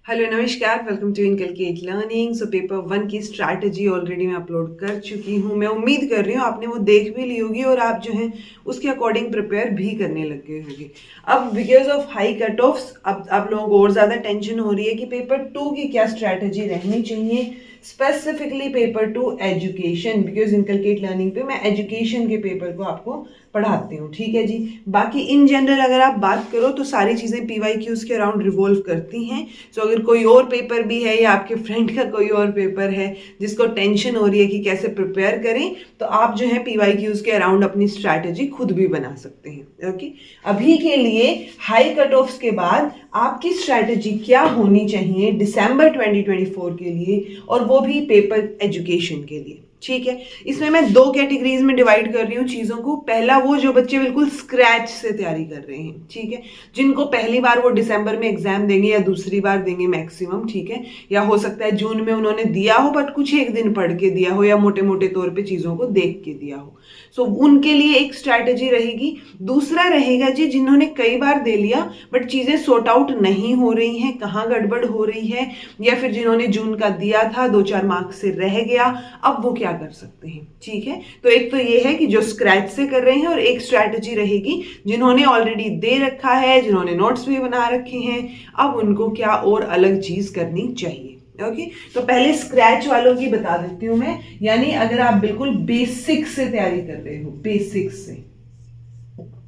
Hello नमस्कार, welcome to Inculcate Learning. So paper 1 की strategy already मैं अपलोड कर चुकी हूँ। मैं उम्मीद कर रही हूँ आपने वो देख भी ली होगी और आप जो है उसके अकॉर्डिंग प्रिपेयर भी करने लग गए होंगे। अब because of high cut offs अब आप लोगों को और ज़्यादा टेंशन हो रही है कि पेपर 2 की क्या स्ट्रैटेजी रहनी चाहिए, specifically paper 2 education. Because inculcate learning पे मैं एजुकेशन के पेपर को आपको पढ़ाती हूँ, ठीक है जी। बाकी इन जनरल अगर आप बात करो तो सारी चीज़ें PYQs के अराउंड रिवॉल्व करती हैं। सो अगर कोई और पेपर भी है या आपके फ्रेंड का कोई और पेपर है जिसको टेंशन हो रही है कि कैसे प्रिपेयर करें, तो आप जो है PYQs के अराउंड अपनी स्ट्रैटेजी खुद भी बना सकते हैं। ओके, अभी के लिए हाई कट ऑफ्स के बाद आपकी स्ट्रैटेजी क्या होनी चाहिए दिसंबर 2024 के लिए, और वो भी पेपर एजुकेशन के लिए, ठीक है। इसमें मैं दो कैटेगरीज में डिवाइड कर रही हूँ चीज़ों को। पहला वो जो बच्चे बिल्कुल स्क्रैच से तैयारी कर रहे हैं, ठीक है, जिनको पहली बार वो दिसंबर में एग्जाम देंगे या दूसरी बार देंगे मैक्सिमम, ठीक है, या हो सकता है जून में उन्होंने दिया हो बट कुछ एक दिन पढ़ के दिया हो या मोटे मोटे तौर पे चीज़ों को देख के दिया हो। सो उनके लिए एक स्ट्रैटेजी रहेगी। दूसरा रहेगा जी जिन्होंने कई बार दे लिया बट चीज़ें सॉर्ट आउट नहीं हो रही हैं, कहाँ गड़बड़ हो रही है, या फिर जिन्होंने जून का दिया था 2-4 मार्क्स से रह गया, अब वो क्या कर सकते हैं, ठीक है। तो एक तो ये है कि जो स्क्रैच से कर रहे हैं, और एक स्ट्रैटेजी रहेगी जिन्होंने ऑलरेडी दे रखा है, जिन्होंने नोट्स भी बना रखे हैं, अब उनको क्या और अलग चीज करनी चाहिए। ओके, तो पहले स्क्रैच वालों की बता देती हूं मैं। यानी अगर आप बिल्कुल बेसिक से तैयारी कर रहे हो, बेसिक से,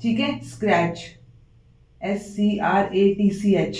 ठीक है, स्क्रैच, SCRATCH।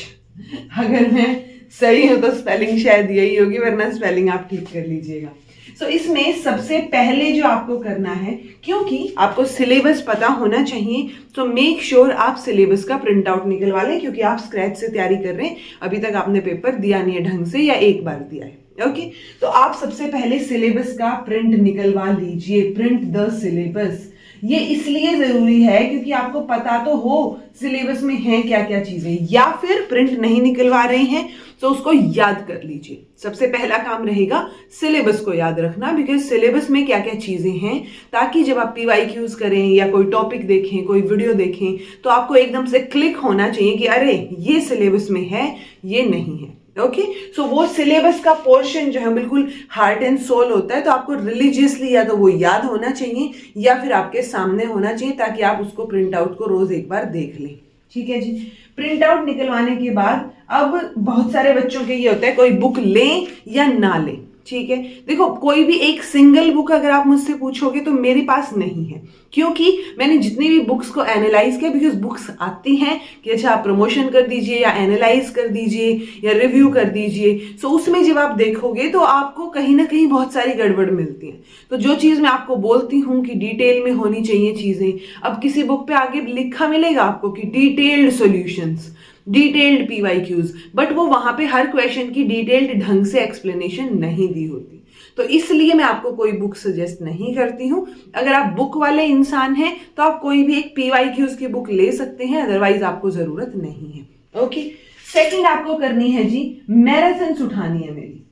अगर मैं सही हूं तो स्पेलिंग शायद यही होगी, वरना स्पेलिंग आप ठीक कर लीजिएगा। सो इसमें सबसे पहले जो आपको करना है, क्योंकि आपको सिलेबस पता होना चाहिए, तो मेक श्योर आप सिलेबस का प्रिंट आउट निकलवा लें, क्योंकि आप स्क्रैच से तैयारी कर रहे हैं, अभी तक आपने पेपर दिया नहीं है ढंग से, या एक बार दिया है। ओके, तो आप सबसे पहले सिलेबस का प्रिंट निकलवा लीजिए। Print the syllabus. ये इसलिए जरूरी है क्योंकि आपको पता तो हो सिलेबस में है क्या क्या चीजें, या फिर प्रिंट नहीं निकलवा रहे हैं तो उसको याद कर लीजिए। सबसे पहला काम रहेगा सिलेबस को याद रखना, बिकॉज सिलेबस में क्या क्या चीजें हैं, ताकि जब आप PYQs करें या कोई टॉपिक देखें, कोई वीडियो देखें, तो आपको एकदम से क्लिक होना चाहिए कि अरे ये सिलेबस में है, ये नहीं है। ओके, सो वो सिलेबस का पोर्शन जो है बिल्कुल हार्ट एंड सोल होता है, तो आपको रिलीजियसली या तो वो याद होना चाहिए या फिर आपके सामने होना चाहिए, ताकि आप उसको प्रिंट आउट को रोज एक बार देख लें, ठीक है जी। प्रिंट आउट निकलवाने के बाद अब बहुत सारे बच्चों के ये होता है कोई बुक लें या ना लें, ठीक है। देखो, कोई भी एक सिंगल बुक अगर आप मुझसे पूछोगे तो मेरे पास नहीं है, क्योंकि मैंने जितनी भी बुक्स को एनालाइज किया, बिकॉज बुक्स आती हैं कि अच्छा आप प्रमोशन कर दीजिए या एनालाइज कर दीजिए या रिव्यू कर दीजिए। सो उसमें जब आप देखोगे तो आपको कहीं ना कहीं बहुत सारी गड़बड़ मिलती है। तो जो चीज मैं आपको बोलती हूँ कि डिटेल में होनी चाहिए चीजें, अब किसी बुक पे आगे लिखा मिलेगा आपको कि detailed solutions, detailed PYQs, but वो वहां पे हर क्वेश्चन की डिटेल्ड ढंग से एक्सप्लेनेशन नहीं दी होती। तो इसलिए मैं आपको कोई बुक सजेस्ट नहीं करती हूं। अगर आप बुक वाले इंसान हैं तो आप कोई भी एक PYQs की बुक ले सकते हैं, अदरवाइज आपको जरूरत नहीं है। ओके, सेकंड आपको करनी है जी, मैराथन्स उठानी है मेरी।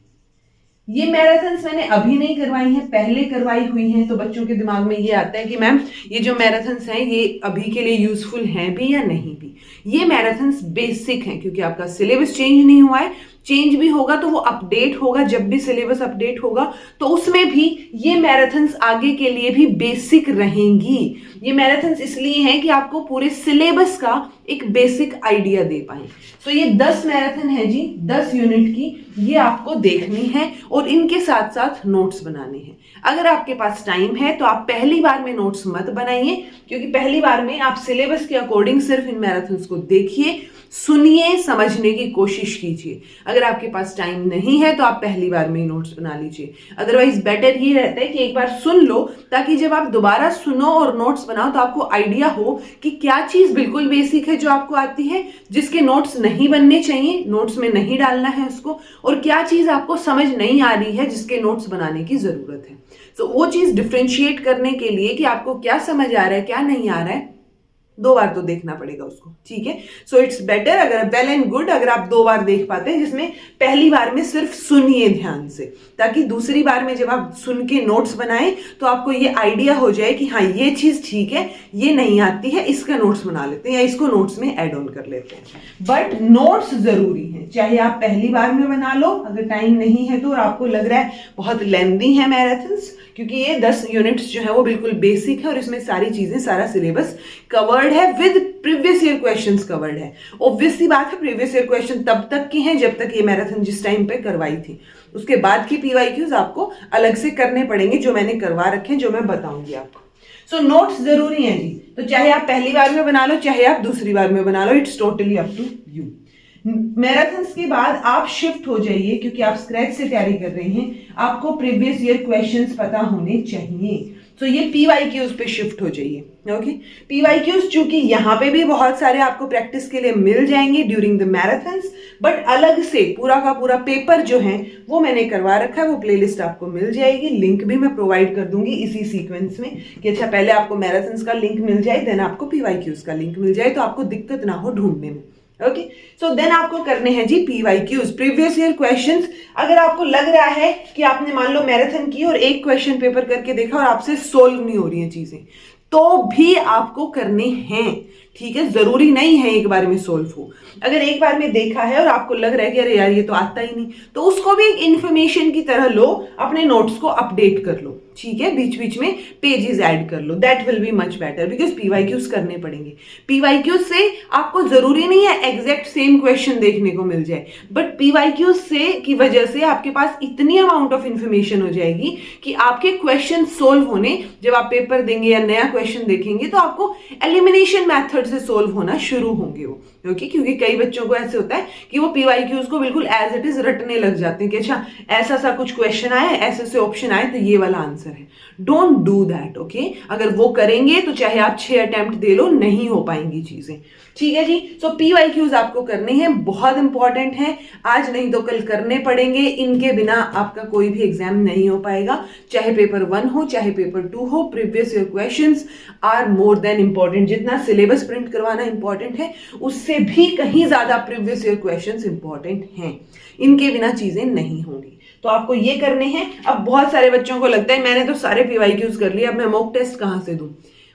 ये मैराथन्स मैंने अभी नहीं करवाई है, पहले करवाई हुई हैं। तो बच्चों के दिमाग में ये आता है कि मैम ये जो मैराथन्स हैं ये अभी के लिए यूजफुल हैं भी या नहीं भी। ये मैराथन्स बेसिक हैं, क्योंकि आपका सिलेबस चेंज नहीं हुआ है। चेंज भी होगा तो वो अपडेट होगा, जब भी सिलेबस अपडेट होगा तो उसमें भी ये मैराथन्स आगे के लिए भी बेसिक रहेंगी। ये मैराथन्स इसलिए हैं कि आपको पूरे सिलेबस का एक बेसिक आइडिया दे पाए। तो ये 10 मैराथन है जी, 10 यूनिट की, ये आपको देखनी है और इनके साथ साथ नोट्स बनाने हैं। अगर आपके पास टाइम है तो आप पहली बार में नोट्स मत बनाइए, क्योंकि पहली बार में आप सिलेबस के अकॉर्डिंग सिर्फ इन मैराथन्स को देखिए, सुनिए, समझने की कोशिश कीजिए। अगर आपके पास टाइम नहीं है तो आप पहली बार में ही नोट्स बना लीजिए। अदरवाइज बेटर ये रहता है कि एक बार सुन लो, ताकि जब आप दोबारा सुनो और नोट्स बनाओ तो आपको आइडिया हो कि क्या चीज बिल्कुल बेसिक है जो आपको आती है, जिसके नोट्स नहीं बनने चाहिए, नोट्स में नहीं डालना है उसको, और क्या चीज आपको समझ नहीं आ रही है जिसके नोट्स बनाने की जरूरत है। तो वो चीज डिफ्रेंशिएट करने के लिए कि आपको क्या समझ आ रहा है क्या नहीं आ रहा है, 2 बार तो देखना पड़ेगा उसको, ठीक है। सो इट्स बेटर, अगर वेल एंड गुड अगर आप 2 बार देख पाते हैं, जिसमें पहली बार में सिर्फ सुनिए ध्यान से, ताकि दूसरी बार में जब आप सुन के नोट्स बनाएं तो आपको ये आइडिया हो जाए कि हाँ ये चीज ठीक है, ये नहीं आती है, इसका नोट्स बना लेते हैं या इसको नोट्स में ऐड ऑन कर लेते हैं। बट नोट्स जरूरी है, चाहे आप पहली बार में बना लो, अगर टाइम नहीं है तो, और आपको लग रहा है बहुत लेंथी है मैराथन्स, क्योंकि ये 10 यूनिट्स जो है वो बिल्कुल बेसिक है और इसमें सारी चीजें, सारा सिलेबस कवर्ड है, with previous year questions covered है। ऑब्वियस सी बात है, प्रीवियस ईयर क्वेश्चन तब तक के हैं जब तक ये मैराथन जिस टाइम पे करवाई थी, उसके बाद की पीवाईक्यूज आपको अलग से करने पड़ेंगे, जो मैंने करवा रखे हैं, जो मैं बताऊंगी आपको। सो नोट्स जरूरी हैं जी, तो चाहे आप पहली बार में बना लो, चाहे आप दूसरी बार में बना लो, it's totally up to you. Marathons के बाद आप शिफ्ट हो जाइए, क्योंकि आप स्क्रैच से तैयारी कर रहे हैं, आपको प्रीवियस ईयर क्वेश्चंस पता होने चाहिए। तो ये पीवाईक्यूज पे शिफ्ट हो जाइए। ओके, पीवाईक्यूज चूंकि यहाँ पे भी बहुत सारे आपको प्रैक्टिस के लिए मिल जाएंगे ड्यूरिंग द मैराथन्स, बट अलग से पूरा का पूरा पेपर जो है वो मैंने करवा रखा है, वो प्लेलिस्ट आपको मिल जाएगी, लिंक भी मैं प्रोवाइड कर दूंगी इसी सीक्वेंस में, कि अच्छा पहले आपको मैराथन्स का लिंक मिल जाए, देन आपको पीवाईक्यूज का लिंक मिल जाए, तो आपको दिक्कत ना हो ढूंढने में। ओके, सो देन आपको करने हैं जी पीवाईक्यूज, प्रीवियस ईयर क्वेश्चंस। अगर आपको लग रहा है कि आपने मान लो मैराथन की और एक क्वेश्चन पेपर करके देखा और आपसे सोल्व नहीं हो रही हैं चीजें, तो भी आपको करने हैं, ठीक है। जरूरी नहीं है एक बार में सोल्व हो। अगर एक बार में देखा है और आपको लग रहा है कि अरे यार ये तो आता ही नहीं, तो उसको भी एक इंफॉर्मेशन की तरह लो, अपने नोट्स को अपडेट कर लो, ठीक है, बीच बीच में पेजेस ऐड कर लो, that will be much better, because PYQs करने पड़ेंगे। पीवाईक्यूज से आपको जरूरी नहीं है एग्जैक्ट सेम क्वेश्चन देखने को मिल जाए, बट पीवाईक्यूज से की वजह से आपके पास इतनी अमाउंट ऑफ इंफॉर्मेशन हो जाएगी कि आपके क्वेश्चन सोल्व होने, जब आप पेपर देंगे या नया क्वेश्चन देखेंगे, तो आपको एलिमिनेशन मैथड से सोल्व होना शुरू होंगे वो। ओके, क्योंकि कई बच्चों को ऐसे होता है कि वो पीवाईक्यूज को बिल्कुल एज इट इज रटने लग जाते हैं कि अच्छा ऐसा सा कुछ क्वेश्चन आया, ऐसे से ऑप्शन आए, तो ये वाला आंसर है। Don't do that. ओके, अगर वो करेंगे तो चाहे आप 6 अटेम्प्ट दे लो, नहीं हो पाएंगी चीजें, ठीक है जी। सो पीवाईक्यूज आपको करने हैं, बहुत इंपॉर्टेंट है, आज नहीं तो कल करने पड़ेंगे, इनके बिना आपका कोई भी एग्जाम नहीं हो पाएगा, चाहे पेपर 1 हो चाहे पेपर 2 हो। Previous year questions are more than important, जितना सिलेबस प्रिंट करवाना इंपॉर्टेंट है, उससे भी कहीं ज्यादा प्रीवियस ईयर क्वेश्चंस इंपॉर्टेंट हैं, इनके बिना चीजें नहीं होंगी। तो आपको ये करने हैं। अब बहुत सारे बच्चों को लगता है मैंने तो सारे पीवाईक्यूज कर लिए, अब मैं मॉक टेस्ट कहां से दूं।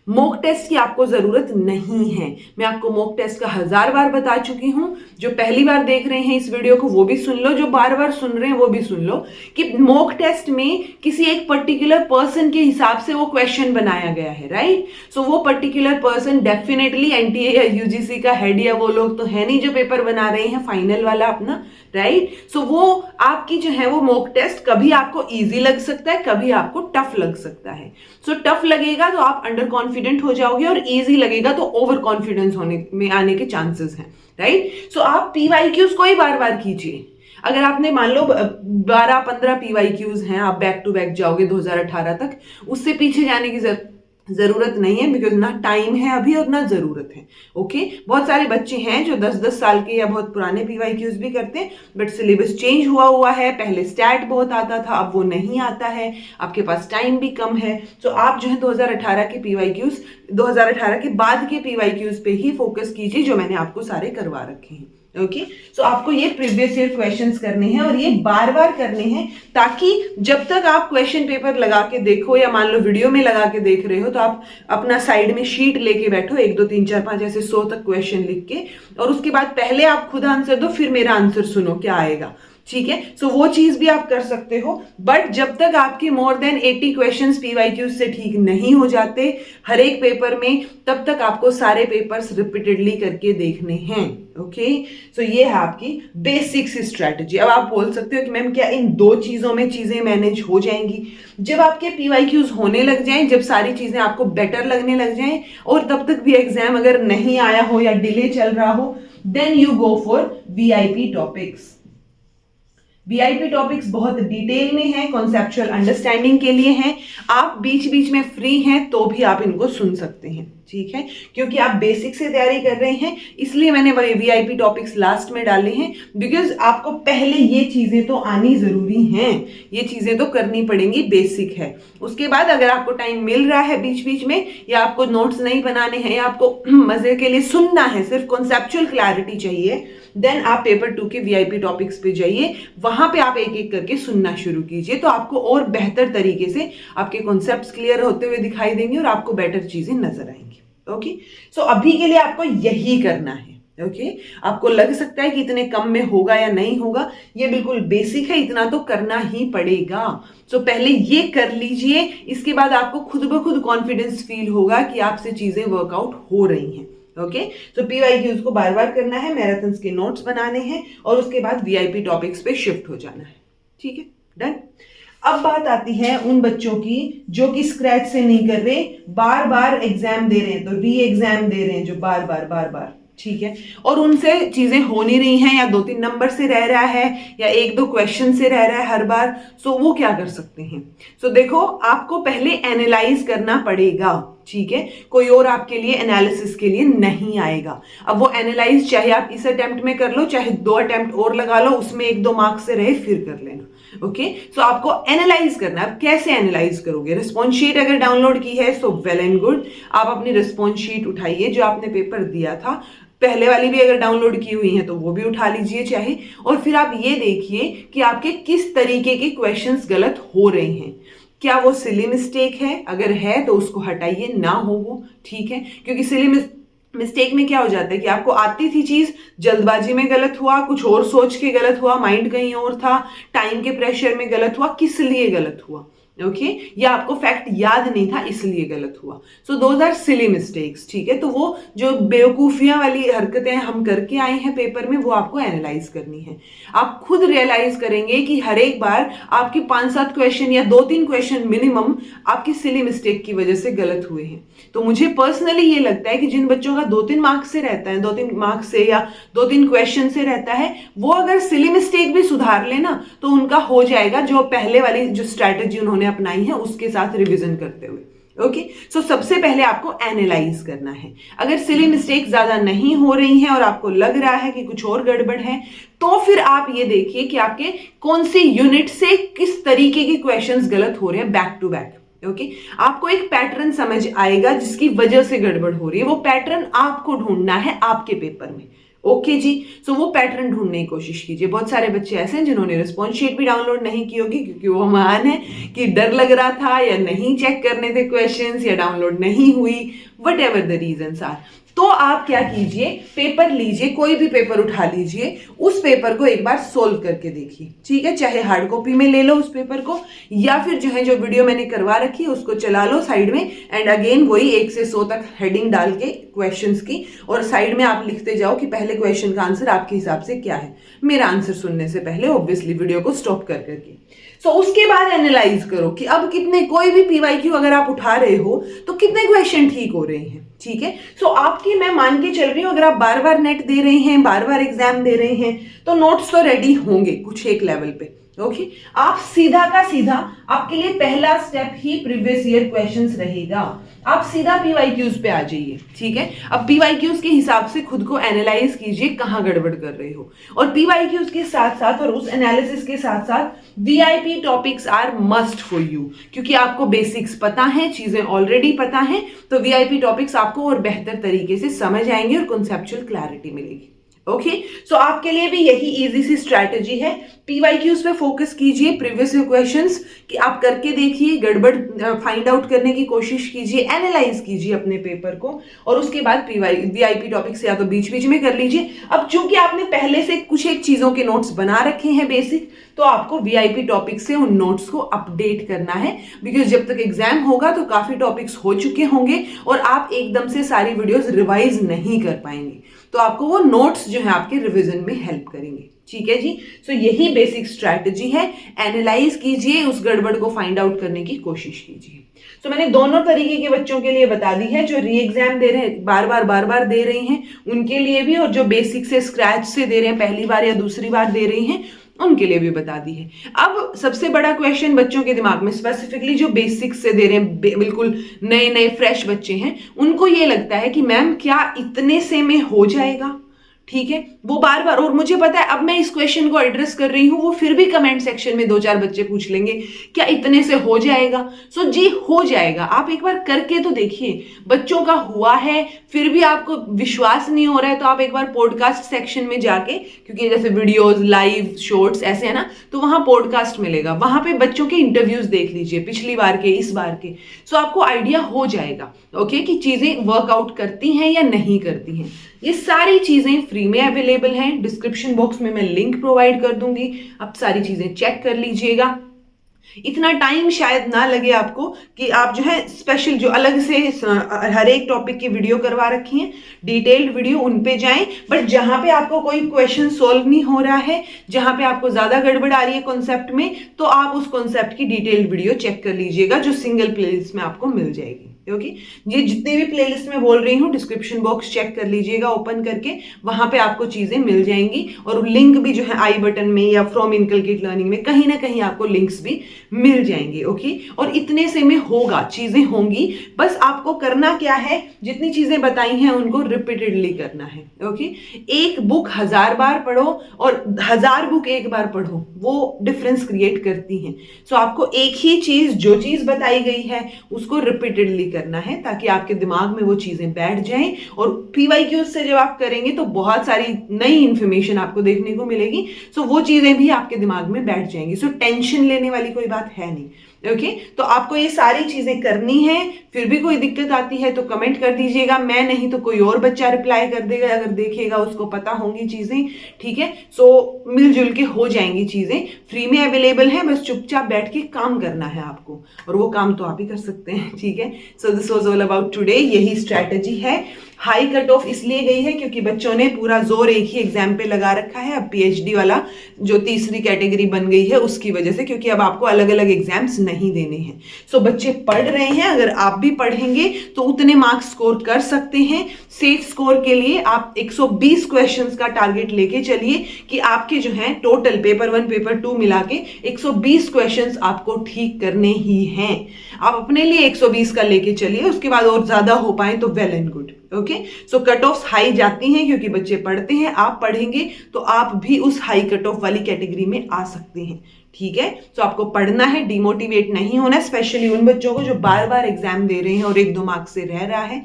मॉक टेस्ट की आपको जरूरत नहीं है, मैं आपको मॉक टेस्ट का 1000 बार बता चुकी हूं। जो पहली बार देख रहे हैं इस वीडियो को वो भी सुन लो, जो बार बार सुन रहे हैं वो भी सुन लो, कि मॉक टेस्ट में किसी एक पर्टिकुलर पर्सन के हिसाब से वो क्वेश्चन बनाया गया है, राइट। सो वो पर्टिकुलर पर्सन डेफिनेटली एनटीए या यूजीसी का हेड या वो लोग तो है नहीं जो पेपर बना रहे हैं फाइनल वाला अपना, राइट। सो वो आपकी जो है वो मॉक टेस्ट कभी आपको इजी लग सकता है, कभी आपको टफ लग सकता है। सो टफ लगेगा तो आप अंडर कॉन्फिडेंट हो जाओगे, और इजी लगेगा तो ओवर कॉन्फिडेंस होने में आने के चांसेस हैं, राइट। सो आप पीवाईक्यूज को ही बार बार कीजिए। अगर आपने मान लो 12-15 पीवाईक्यूज हैं, आप बैक टू बैक जाओगे 2018 तक, उससे पीछे जाने की जरूरत नहीं है, बिकॉज ना टाइम है अभी और ना जरूरत है। ओके, बहुत सारे बच्चे हैं जो 10-10 साल के या बहुत पुराने पीवाईक्यूज भी करते हैं, बट सिलेबस चेंज हुआ है, पहले स्टैट बहुत आता था, अब वो नहीं आता है, आपके पास टाइम भी कम है। तो आप जो है 2018 के पीवाईक्यूज, 2018 के बाद के पीवाईक्यूज पे ही फोकस कीजिए, जो मैंने आपको सारे करवा रखे हैं। ओके, सो आपको ये प्रीवियस ईयर क्वेश्चंस करने हैं, और ये बार बार करने हैं, ताकि जब तक आप क्वेश्चन पेपर लगा के देखो, या मान लो वीडियो में लगा के देख रहे हो, तो आप अपना साइड में शीट लेके बैठो, 1 2 3 4 5 ऐसे 100 तक क्वेश्चन लिख के, और उसके बाद पहले आप खुद आंसर दो, फिर मेरा आंसर सुनो क्या आएगा, ठीक है। सो वो चीज भी आप कर सकते हो, बट जब तक आपके मोर देन 80 क्वेश्चंस पीवाईक्यूज से ठीक नहीं हो जाते हर एक पेपर में, तब तक आपको सारे पेपर्स रिपीटेडली करके देखने हैं। ओके, सो ये है आपकी बेसिक्स स्ट्रेटजी। अब आप बोल सकते हो कि मैम क्या इन 2 चीजों में चीजें मैनेज हो जाएंगी? जब आपके पीवाईक्यूज होने लग जाएं, जब सारी चीजें आपको बेटर लगने लग जाएं, और तब तक भी एग्जाम अगर नहीं आया हो या डिले चल रहा हो, then you go for VIP topics. VIP topics बहुत डिटेल में है, कॉन्सेप्चुअल अंडरस्टैंडिंग के लिए हैं। आप बीच बीच में फ्री हैं तो भी आप इनको सुन सकते हैं, ठीक है, क्योंकि आप बेसिक से तैयारी कर रहे हैं, इसलिए मैंने वीआईपी टॉपिक्स लास्ट में डाले हैं, बिकॉज आपको पहले ये चीजें तो आनी जरूरी हैं, ये चीजें तो करनी पड़ेंगी, बेसिक है। उसके बाद अगर आपको टाइम मिल रहा है बीच बीच में, या आपको नोट्स नहीं बनाने हैं, या आपको मजे के लिए सुनना है, सिर्फ कॉन्सेप्चुअल क्लैरिटी चाहिए, देन आप पेपर 2 के वीआईपी टॉपिक्स पे जाइए, वहां पे आप एक एक करके सुनना शुरू कीजिए, तो आपको और बेहतर तरीके से आपके कॉन्सेप्ट्स क्लियर होते हुए दिखाई देंगे और आपको बेटर चीजें नजर आएंगी। ओके, सो अभी के लिए आपको यही करना है। ओके, आपको लग सकता है कि इतने कम में होगा या नहीं होगा, ये बिल्कुल बेसिक है, इतना तो करना ही पड़ेगा। सो पहले ये कर लीजिए, इसके बाद आपको खुद ब खुद कॉन्फिडेंस फील होगा कि आपसे चीजें वर्कआउट हो रही हैं। ओके, सो पीवाईक्यूज को बार बार करना है, मैराथन्स के नोट्स बनाने हैं, और उसके बाद वीआईपी टॉपिक्स पे शिफ्ट हो जाना है। ठीक है, डन। अब बात आती है उन बच्चों की जो कि स्क्रैच से नहीं कर रहे, बार बार एग्जाम दे रहे हैं, तो री एग्जाम दे रहे हैं, जो बार बार, ठीक है, और उनसे चीजें हो नहीं रही हैं, या 2-3 नंबर से रह रहा है, या 1-2 क्वेश्चन से रह रहा है हर बार। सो वो क्या कर सकते हैं? सो देखो, आपको पहले एनालाइज करना पड़ेगा, ठीक है, कोई और आपके लिए एनालिसिस के लिए नहीं आएगा। अब वो एनालाइज चाहे आप इस अटेम्प्ट में कर लो, चाहे 2 अटेम्प्ट और लगा लो, उसमें 1-2 मार्क्स से रहे फिर कर लेना। ओके, सो आपको एनालाइज करना है। अब कैसे एनालाइज करोगे? रिस्पॉन्स शीट अगर डाउनलोड की है सो वेल एंड गुड, आप अपनी रिस्पॉन्स शीट उठाइए जो आपने पेपर दिया था, पहले वाली भी अगर डाउनलोड की हुई है तो वो भी उठा लीजिए चाहे, और फिर आप ये देखिए कि आपके किस तरीके के क्वेश्चंस गलत हो रहे हैं। क्या वो सिली मिस्टेक है? अगर है तो उसको हटाइए, ना हो वो, ठीक है, क्योंकि सिली मिस्टेक में क्या हो जाता है कि आपको आती थी चीज, जल्दबाजी में गलत हुआ, कुछ और सोच के गलत हुआ, माइंड कहीं और था, टाइम के प्रेशर में गलत हुआ, किस लिए गलत हुआ, ओके, या आपको फैक्ट याद नहीं था इसलिए गलत हुआ। So those are silly mistakes, ठीक है, तो वो जो बेवकूफियां वाली हरकतें हम करके आए हैं पेपर में, वो आपको एनालाइज करनी है। आप खुद रियलाइज करेंगे कि हर एक बार आपके 5-7 क्वेश्चन या 2-3 क्वेश्चन मिनिमम आपकी सिली मिस्टेक की वजह से गलत हुए हैं। तो मुझे पर्सनली ये लगता है कि जिन बच्चों का 2-3 मार्क्स से रहता है, 2-3 मार्क्स से या 2-3 क्वेश्चन से रहता है, वो अगर सिली मिस्टेक भी सुधार लेना तो उनका हो जाएगा, जो पहले वाली जो स्ट्रैटेजी उन्होंने अपनाई है उसके साथ रिवीजन करते हुए। ओके, सो सबसे पहले आपको एनालाइज करना है। अगर सिली मिस्टेक ज्यादा नहीं हो रही हैं और आपको लग रहा है कि कुछ और गड़बड़ है, तो फिर आप ये देखिए कि आपके कौन सी यूनिट से किस तरीके के क्वेश्चंस गलत हो रहे हैं बैक टू बैक। ओके, आपको एक पैटर्न समझ आएगा जिसकी वजह से गड़बड़ हो रही है, वो पैटर्न आपको ढूंढना है आपके पेपर में। ओके जी, सो वो पैटर्न ढूंढने की कोशिश कीजिए। बहुत सारे बच्चे ऐसे हैं जिन्होंने रिस्पॉन्स शीट भी डाउनलोड नहीं की होगी, क्योंकि वो महान है कि डर लग रहा था, या नहीं चेक करने थे क्वेश्चंस, या डाउनलोड नहीं हुई, whatever the reasons are. तो आप क्या कीजिए, पेपर लीजिए, कोई भी पेपर उठा लीजिए, उस पेपर को एक बार सोल्व करके देखिए, ठीक है, चाहे हार्ड कॉपी में ले लो उस पेपर को, या फिर जो है जो वीडियो मैंने करवा रखी है उसको चला लो साइड में, एंड अगेन वही 1 से 100 तक हेडिंग डाल के क्वेश्चंस की, और साइड में आप लिखते जाओ कि पहले क्वेश्चन का आंसर आपके हिसाब से क्या है। मेरा आंसर सुनने से पहले ऑब्वियसली वीडियो को स्टॉप कर करके, सो उसके बाद एनालाइज करो कि अब कितने, कोई भी पीवाईक्यू अगर आप उठा रहे हो तो कितने क्वेश्चन ठीक हो रहे हैं, ठीक है। सो आपकी, मैं मान के चल रही हूं, अगर आप बार बार नेट दे रहे हैं, बार बार एग्जाम दे रहे हैं, तो नोट्स तो रेडी होंगे कुछ एक लेवल पे। ओके, आप सीधा का सीधा, आपके लिए पहला स्टेप ही प्रीवियस ईयर क्वेश्चंस रहेगा। आप सीधा पीवाईक्यूज पे आ जाइए, ठीक है। अब पीवाईक्यूज के हिसाब से खुद को एनालाइज कीजिए कहां गड़बड़ कर रहे हो, और पीवाईक्यूज के साथ साथ और उस एनालिसिस के साथ साथ VIP topics are must for you, क्योंकि आपको बेसिक्स पता है, चीजें ऑलरेडी पता है, तो वीआईपी टॉपिक्स आपको और बेहतर तरीके से समझ आएंगे और कॉन्सेप्चुअल क्लैरिटी मिलेगी। ओके, सो आपके लिए भी यही इजी सी स्ट्रैटेजी है। पीवाईक्यूज पे फोकस कीजिए, प्रीवियस ईयर क्वेश्चंस कि आप करके देखिए, गड़बड़ फाइंड आउट करने की कोशिश कीजिए, एनालाइज कीजिए अपने पेपर को, और उसके बाद वीआईपी टॉपिक्स या तो बीच बीच में कर लीजिए। अब चूंकि आपने पहले से कुछ एक चीजों के नोट्स बना रखे हैं बेसिक, तो आपको वीआईपी टॉपिक्स से उन नोट्स को अपडेट करना है, बिकॉज जब तक एग्जाम होगा तो काफी टॉपिक्स हो चुके होंगे और आप एकदम से सारी वीडियोस रिवाइज नहीं कर पाएंगे, तो आपको वो नोट्स जो है आपके रिवीजन में हेल्प करेंगे, ठीक है जी। सो यही बेसिक स्ट्रैटेजी है, एनालाइज कीजिए, उस गड़बड़ को फाइंड आउट करने की कोशिश कीजिए। तो मैंने दोनों तरीके के बच्चों के लिए बता दी है, जो री एग्जाम दे रहे हैं, बार बार दे रहे हैं, उनके लिए भी, और जो बेसिक से स्क्रैच से दे रहे हैं, पहली बार या दूसरी बार दे रहे हैं, उनके लिए भी बता दी है। अब सबसे बड़ा क्वेश्चन बच्चों के दिमाग में, स्पेसिफिकली जो बेसिक्स से दे रहे हैं, बिल्कुल नए नए फ्रेश बच्चे हैं, उनको ये लगता है कि मैम क्या इतने से में हो जाएगा? ठीक है, वो बार बार, और मुझे पता है अब मैं इस क्वेश्चन को एड्रेस कर रही हूं, वो फिर भी कमेंट सेक्शन में 2-4 बच्चे पूछ लेंगे क्या इतने से हो जाएगा? सो जी हो जाएगा, आप एक बार करके तो देखिए। बच्चों का हुआ है फिर भी आपको विश्वास नहीं हो रहा है तो आप एक बार पॉडकास्ट सेक्शन में जाके, क्योंकि जैसे वीडियोस, लाइव, शॉर्ट्स ऐसे है ना, तो वहां पॉडकास्ट मिलेगा, वहां पे बच्चों के इंटरव्यूज देख लीजिए, पिछली बार के, इस बार के। सो आपको आइडिया हो जाएगा ओके कि चीजें वर्कआउट करती हैं या नहीं करती हैं। ये सारी चीजें फ्री में अवेलेबल हैं, डिस्क्रिप्शन बॉक्स में मैं लिंक प्रोवाइड कर दूंगी, आप सारी चीजें चेक कर लीजिएगा। इतना टाइम शायद ना लगे आपको कि आप जो है स्पेशल जो अलग से हर एक टॉपिक की वीडियो करवा रखी है, डिटेल्ड वीडियो, उन पे जाएं। बट जहां पे आपको कोई क्वेश्चन सॉल्व नहीं हो रहा है, जहां पे आपको ज्यादा गड़बड़ आ रही है कॉन्सेप्ट में, तो आप उस कॉन्सेप्ट की डिटेल्ड वीडियो चेक कर लीजिएगा जो सिंगल प्लेलिस्ट में आपको मिल जाएगी। ओके, ये जितने भी प्लेलिस्ट में बोल रही हूँ, डिस्क्रिप्शन बॉक्स चेक कर लीजिएगा ओपन करके, वहां पे आपको चीजें मिल जाएंगी। और लिंक भी जो है आई बटन में या फ्रॉम इनकलकेट लर्निंग में कहीं ना कहीं आपको लिंक्स भी मिल जाएंगे। ओके, और इतने से में होगा, चीजें होंगी, बस आपको करना क्या है, जितनी चीजें बताई हैं उनको रिपीटेडली करना है। ओके, एक बुक 1000 बार पढ़ो और 1000 बुक एक बार पढ़ो, वो डिफरेंस क्रिएट करती हैं। सो आपको एक ही चीज, जो चीज बताई गई है उसको रिपीटेडली करना है ताकि आपके दिमाग में वो चीजें बैठ जाएं। और पीवाईक्यूज से जब आप करेंगे तो बहुत सारी नई इंफॉर्मेशन आपको देखने को मिलेगी, सो वो चीजें भी आपके दिमाग में बैठ जाएंगी। सो टेंशन लेने वाली कोई बात है नहीं। ओके, तो आपको ये सारी चीजें करनी है। फिर भी कोई दिक्कत आती है तो कमेंट कर दीजिएगा, मैं नहीं तो कोई और बच्चा रिप्लाई कर देगा, अगर देखेगा उसको पता होंगी चीजें। ठीक है, सो मिलजुल के हो जाएंगी चीजें, फ्री में अवेलेबल है, बस चुपचाप बैठ के काम करना है आपको, और वो काम तो आप ही कर सकते हैं। ठीक है, सो this was all about today. यही स्ट्रैटेजी है। हाई कट ऑफ इसलिए गई है क्योंकि बच्चों ने पूरा जोर एक ही एग्जाम पे लगा रखा है, अब पीएचडी वाला जो तीसरी कैटेगरी बन गई है उसकी वजह से, क्योंकि अब आपको अलग अलग एग्जाम्स नहीं देने हैं। सो बच्चे पढ़ रहे हैं, अगर आप भी पढ़ेंगे तो उतने मार्क्स स्कोर कर सकते हैं। सेफ स्कोर के लिए आप 120 क्वेश्चंस का टारगेट लेके चलिए कि आपके जो है टोटल पेपर 1 पेपर 2 मिला के 120 क्वेश्चंस आपको ठीक करने ही हैं। आप अपने लिए 120 का लेके चलिए, उसके बाद और ज्यादा हो पाए तो well and good. Okay, so cut off high जाती हैं क्योंकि बच्चे पढ़ते हैं, आप पढ़ेंगे तो आप भी उस हाई कट ऑफ वाली कैटेगरी में आ सकते हैं। ठीक है, तो आपको पढ़ना है, डिमोटिवेट नहीं होना, स्पेशली उन बच्चों को जो बार बार एग्जाम दे रहे हैं और 1-2 मार्क्स से रह रहा है।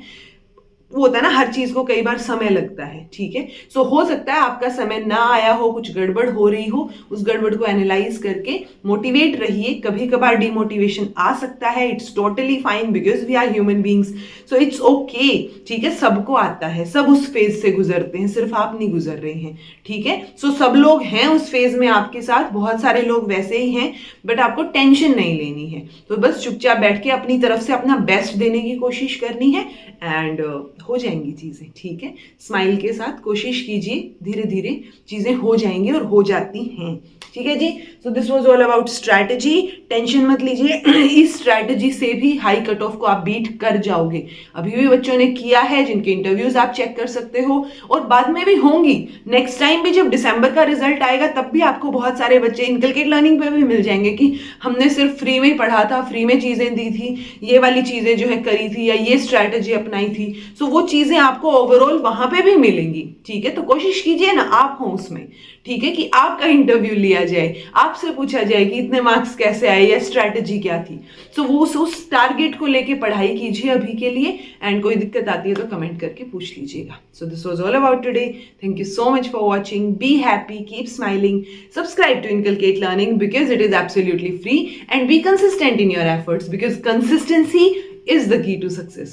वो होता है ना, हर चीज को कई बार समय लगता है। ठीक है, सो हो सकता है आपका समय ना आया हो, कुछ गड़बड़ हो रही हो, उस गड़बड़ को एनालाइज करके मोटिवेट रहिए। कभी कभार डिमोटिवेशन आ सकता है, it's totally fine because we are human beings, so it's okay. ठीक है, सबको आता है, सब उस फेज से गुजरते हैं, सिर्फ आप नहीं गुजर रहे हैं। ठीक है, सो सब लोग हैं उस फेज में आपके साथ, बहुत सारे लोग वैसे ही हैं, बट आपको टेंशन नहीं लेनी है। तो बस चुपचाप बैठ के अपनी तरफ से अपना बेस्ट देने की कोशिश करनी है एंड हो जाएंगी चीजें। ठीक है, स्माइल के साथ कोशिश कीजिए, धीरे धीरे चीजें हो जाएंगी और हो जाती हैं। ठीक है जी, so this was all about strategy. Tension मत लीजिए, इस स्ट्रैटेजी से भी हाई कट ऑफ को आप बीट कर जाओगे। अभी भी बच्चों ने किया है, जिनके इंटरव्यूज आप चेक कर सकते हो, और बाद में भी होंगी। नेक्स्ट टाइम भी जब दिसंबर का रिजल्ट आएगा तब भी आपको बहुत सारे बच्चे इनकलकेट लर्निंग पे भी मिल जाएंगे कि हमने सिर्फ फ्री में पढ़ा था, फ्री में चीजें दी थी, ये वाली चीजें जो है करी थी, या ये स्ट्रैटेजी अपनाई थी। सो वो चीजें आपको ओवरऑल वहां पे भी मिलेंगी। ठीक है, तो कोशिश कीजिए ना आप हो उसमें। ठीक है, कि आपका इंटरव्यू लिया जाए, आपसे पूछा जाए कि इतने मार्क्स कैसे आए या स्ट्रैटेजी क्या थी। सो वो उस टारगेट को लेके पढ़ाई कीजिए अभी के लिए, एंड कोई दिक्कत आती है तो कमेंट करके पूछ लीजिएगा। So this was all about today. Thank you so much for watching. Be happy, keep smiling, subscribe to Inculcate Learning because it is absolutely free, and be consistent in your efforts because consistency is the key to success.